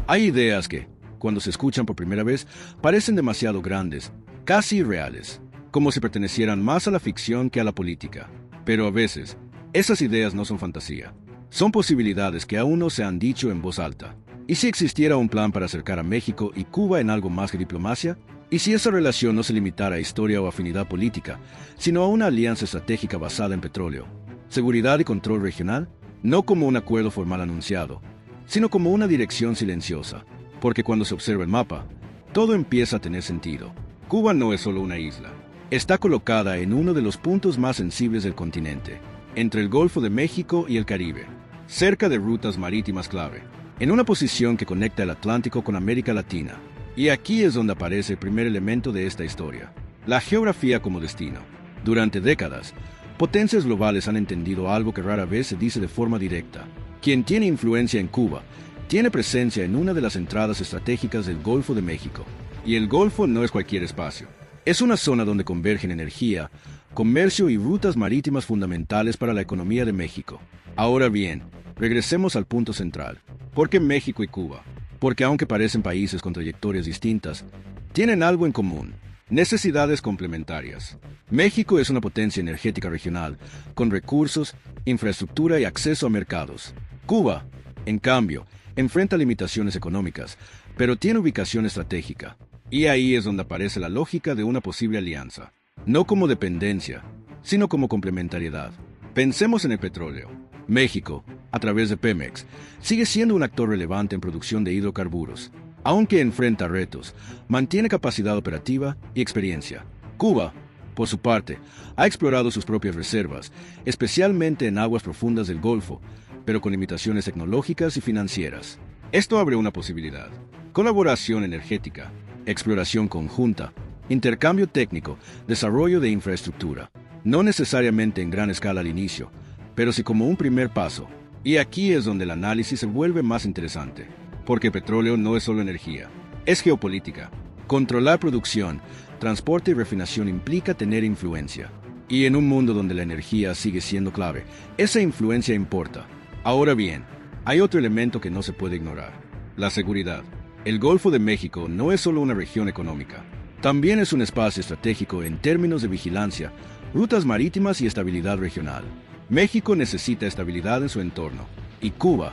Hay ideas que, cuando se escuchan por primera vez, parecen demasiado grandes, casi irreales, como si pertenecieran más a la ficción que a la política. Pero a veces, esas ideas no son fantasía. Son posibilidades que aún no se han dicho en voz alta. ¿Y si existiera un plan para acercar a México y Cuba en algo más que diplomacia? ¿Y si esa relación no se limitara a historia o afinidad política, sino a una alianza estratégica basada en petróleo, seguridad y control regional? No como un acuerdo formal anunciado, sino como una dirección silenciosa, porque cuando se observa el mapa, todo empieza a tener sentido. Cuba no es solo una isla. Está colocada en uno de los puntos más sensibles del continente, entre el Golfo de México y el Caribe, cerca de rutas marítimas clave, en una posición que conecta el Atlántico con América Latina. Y aquí es donde aparece el primer elemento de esta historia: la geografía como destino. Durante décadas, potencias globales han entendido algo que rara vez se dice de forma directa. Quien tiene influencia en Cuba tiene presencia en una de las entradas estratégicas del Golfo de México. Y el Golfo no es cualquier espacio. Es una zona donde convergen energía, comercio y rutas marítimas fundamentales para la economía de México. Ahora bien, regresemos al punto central. ¿Por qué México y Cuba? Porque aunque parecen países con trayectorias distintas, tienen algo en común: necesidades complementarias. México es una potencia energética regional, con recursos, infraestructura y acceso a mercados. Cuba, en cambio, enfrenta limitaciones económicas, pero tiene ubicación estratégica. Y ahí es donde aparece la lógica de una posible alianza, no como dependencia, sino como complementariedad. Pensemos en el petróleo. México, a través de Pemex, sigue siendo un actor relevante en producción de hidrocarburos. Aunque enfrenta retos, mantiene capacidad operativa y experiencia. Cuba, por su parte, ha explorado sus propias reservas, especialmente en aguas profundas del Golfo, pero con limitaciones tecnológicas y financieras. Esto abre una posibilidad: colaboración energética, exploración conjunta, intercambio técnico, desarrollo de infraestructura. No necesariamente en gran escala al inicio, pero sí como un primer paso. Y aquí es donde el análisis se vuelve más interesante, porque petróleo no es solo energía, es geopolítica. Controlar producción, transporte y refinación implica tener influencia. Y en un mundo donde la energía sigue siendo clave, esa influencia importa. Ahora bien, hay otro elemento que no se puede ignorar: la seguridad. El Golfo de México no es solo una región económica, también es un espacio estratégico en términos de vigilancia, rutas marítimas y estabilidad regional. México necesita estabilidad en su entorno, y Cuba,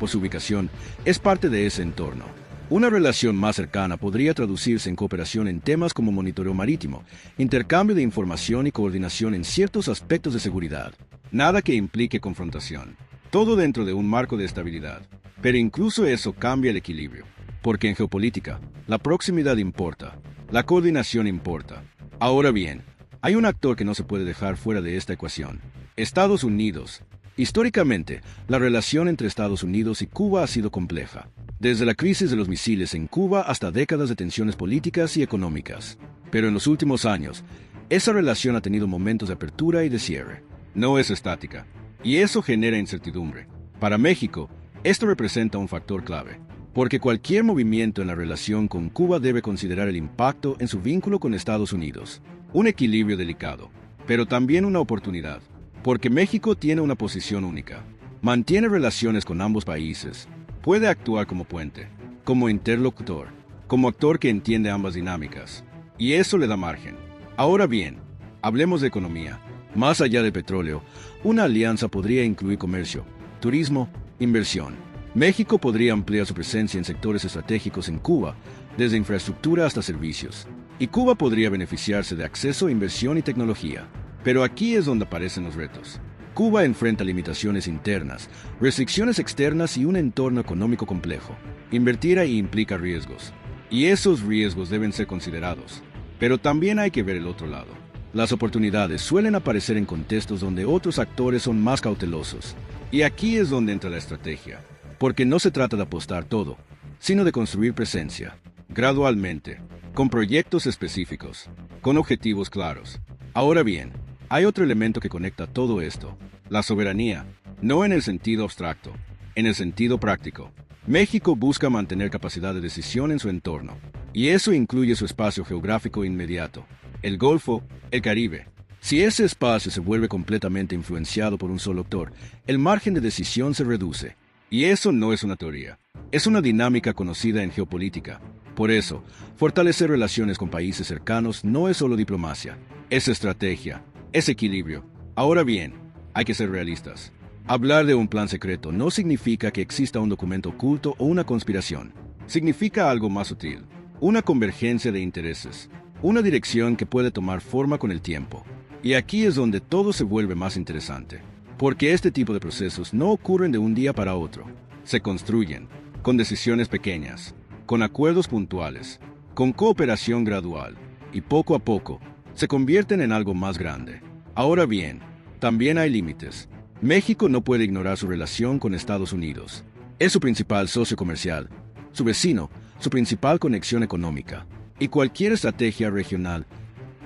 por su ubicación, es parte de ese entorno. Una relación más cercana podría traducirse en cooperación en temas como monitoreo marítimo, intercambio de información y coordinación en ciertos aspectos de seguridad. Nada que implique confrontación. Todo dentro de un marco de estabilidad. Pero incluso eso cambia el equilibrio. Porque en geopolítica, la proximidad importa, la coordinación importa. Ahora bien, hay un actor que no se puede dejar fuera de esta ecuación: Estados Unidos. Históricamente, la relación entre Estados Unidos y Cuba ha sido compleja, desde la crisis de los misiles en Cuba hasta décadas de tensiones políticas y económicas. Pero en los últimos años, esa relación ha tenido momentos de apertura y de cierre. No es estática, y eso genera incertidumbre. Para México, esto representa un factor clave, porque cualquier movimiento en la relación con Cuba debe considerar el impacto en su vínculo con Estados Unidos. Un equilibrio delicado, pero también una oportunidad, porque México tiene una posición única. Mantiene relaciones con ambos países, puede actuar como puente, como interlocutor, como actor que entiende ambas dinámicas, y eso le da margen. Ahora bien, hablemos de economía. Más allá del petróleo, una alianza podría incluir comercio, turismo, inversión. México podría ampliar su presencia en sectores estratégicos en Cuba, desde infraestructura hasta servicios. Y Cuba podría beneficiarse de acceso a inversión y tecnología. Pero aquí es donde aparecen los retos. Cuba enfrenta limitaciones internas, restricciones externas y un entorno económico complejo. Invertir ahí implica riesgos, y esos riesgos deben ser considerados. Pero también hay que ver el otro lado. Las oportunidades suelen aparecer en contextos donde otros actores son más cautelosos. Y aquí es donde entra la estrategia, porque no se trata de apostar todo, sino de construir presencia, gradualmente, con proyectos específicos, con objetivos claros. Ahora bien, hay otro elemento que conecta todo esto: la soberanía, no en el sentido abstracto, en el sentido práctico. México busca mantener capacidad de decisión en su entorno, y eso incluye su espacio geográfico inmediato, el Golfo, el Caribe. Si ese espacio se vuelve completamente influenciado por un solo actor, el margen de decisión se reduce. Y eso no es una teoría, Es una dinámica conocida en geopolítica. Por eso, fortalecer relaciones con países cercanos no es solo diplomacia, es estrategia, es equilibrio. Ahora bien, hay que ser realistas. Hablar de un plan secreto no significa que exista un documento oculto o una conspiración. Significa algo más sutil, una convergencia de intereses, una dirección que puede tomar forma con el tiempo. Y aquí es donde todo se vuelve más interesante, porque este tipo de procesos no ocurren de un día para otro. Se construyen, con decisiones pequeñas, con acuerdos puntuales, con cooperación gradual, y poco a poco, se convierten en algo más grande. Ahora bien, también hay límites. México no puede ignorar su relación con Estados Unidos. Es su principal socio comercial, su vecino, su principal conexión económica. Y cualquier estrategia regional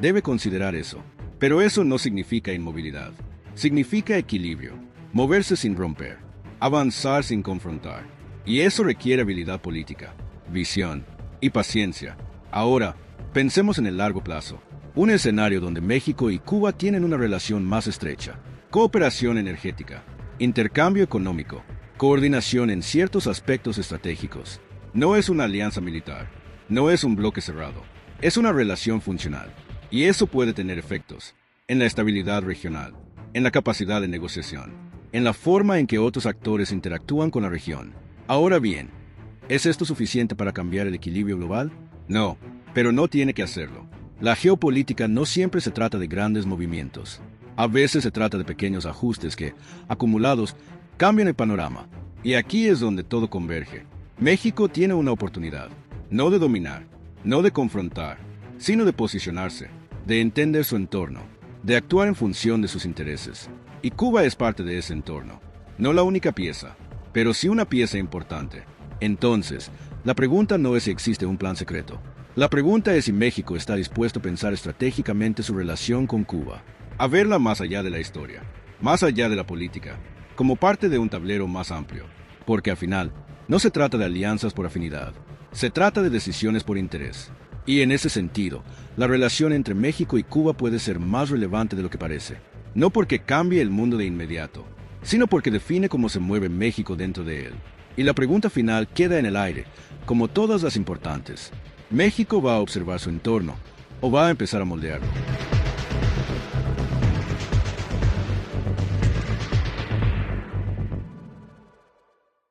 debe considerar eso. Pero eso no significa inmovilidad. Significa equilibrio, moverse sin romper, avanzar sin confrontar. Y eso requiere habilidad política, visión y paciencia. Ahora, pensemos en el largo plazo. Un escenario donde México y Cuba tienen una relación más estrecha. Cooperación energética, intercambio económico, coordinación en ciertos aspectos estratégicos. No es una alianza militar, no es un bloque cerrado, es una relación funcional. Y eso puede tener efectos en la estabilidad regional, en la capacidad de negociación, en la forma en que otros actores interactúan con la región. Ahora bien, ¿es esto suficiente para cambiar el equilibrio global? No, pero no tiene que hacerlo. La geopolítica no siempre se trata de grandes movimientos. A veces se trata de pequeños ajustes que, acumulados, cambian el panorama. Y aquí es donde todo converge. México tiene una oportunidad, no de dominar, no de confrontar, sino de posicionarse, de entender su entorno, de actuar en función de sus intereses. Y Cuba es parte de ese entorno, no la única pieza, pero sí una pieza importante. Entonces, la pregunta no es si existe un plan secreto. La pregunta es si México está dispuesto a pensar estratégicamente su relación con Cuba, a verla más allá de la historia, más allá de la política, como parte de un tablero más amplio. Porque al final, no se trata de alianzas por afinidad, se trata de decisiones por interés. Y en ese sentido, la relación entre México y Cuba puede ser más relevante de lo que parece. No porque cambie el mundo de inmediato, sino porque define cómo se mueve México dentro de él. Y la pregunta final queda en el aire, como todas las importantes. ¿México va a observar su entorno o va a empezar a moldearlo?